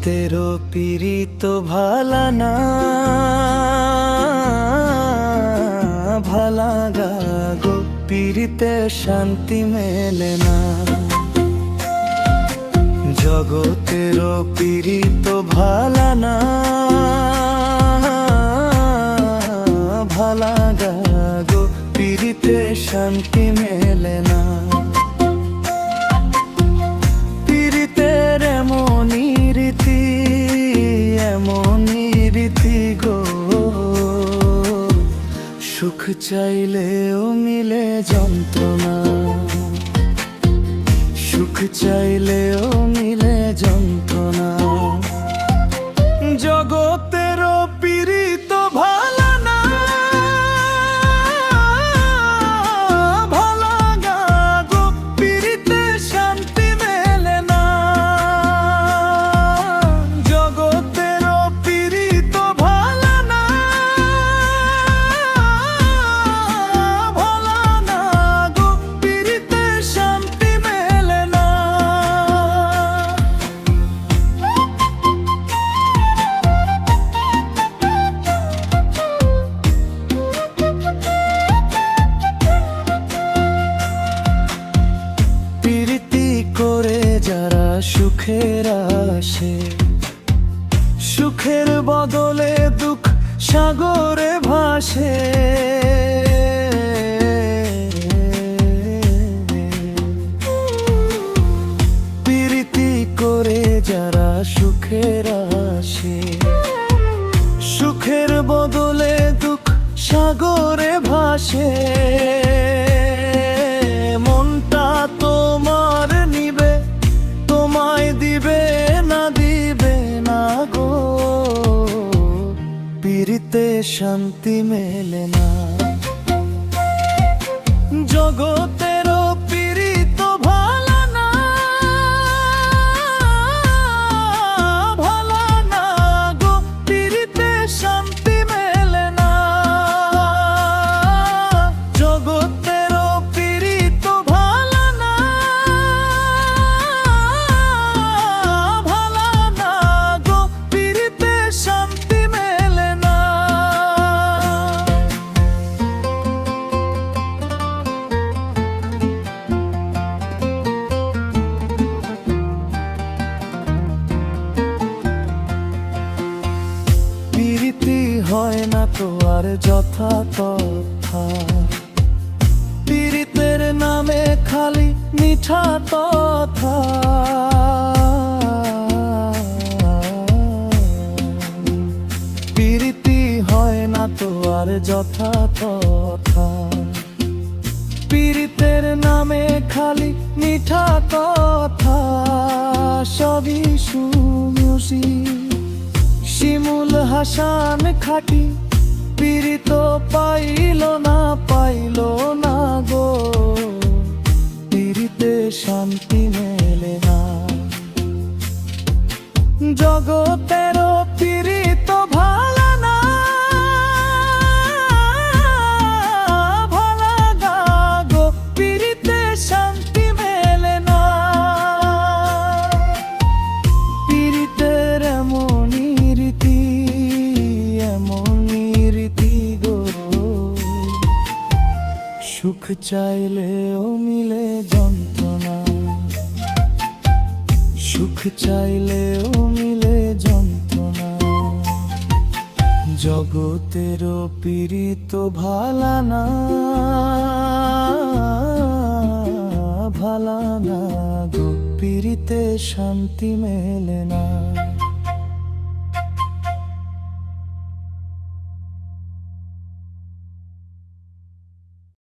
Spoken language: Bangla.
জগতেরও পীড়িত ভালা না, ভালা গো পীড়িতে শান্তি মেলে না। জগতেরও পীড়িত ভালা না, ভালা গো পীড়িতে শান্তি মেলে না। পীড়িতের এমনই রীতি, এমনই রীতি গো, সুখ চাইলেও মিলে যন্ত্রণা, সুখ চাইলেও মিলে যন্ত্রণা। জগতেরও পীড়িত ভালা না, ভালা গো পীড়িতে শান্তি মেলে না। জগতেরও পীড়িত ভালা না, ভালা গো পীড়িতে শান্তি মেলে না। প্রীতি করে যারা সুখের আসে, সুখের বদলে দুঃখ সাগরে ভাসে। প্রীতি করে যারা সুখের আসে, সুখের বদলে দুঃখ সাগরে ভাসে। মনটা তোমার নিবে, তোমায় দিবে না, দিবে না গো, পীড়িতে শান্তি মেলে না। জগতেরও পীড়িত ভালা না, ভালা গো পীড়িতে শান্তি মেলে না। জগতেরও পীড়িত ভালা না, ভালা গো পীড়িতে শান্তি মেলে না। প্রীতি হয় না তো আর যথা তথা, পীড়িতের নামে খালি মিঠা কথা। প্রীতি হয় না তো আর যথা তথা, পীড়িতের নামে খালি মিঠা কথা। সবই শুনুছি শিমুল হাসান খাটি, পীড়িত পাইল না, পাইল না গো, পীড়িতে শান্তি মেলে না। জগতেরও পীড়িত ভালা না, ভালা গো পীড়িতে শান্তি মেলে না। পীড়িতের এমনই রীতি, এমনই রীতি গো, সুখ চাইলেও মিলে যন্ত্রণা, সুখ চাইলেও মিলে যন্ত্রণা। জগতেরও পীড়িত ভালা না, ভালা গো পীড়িতে শান্তি মেলে না।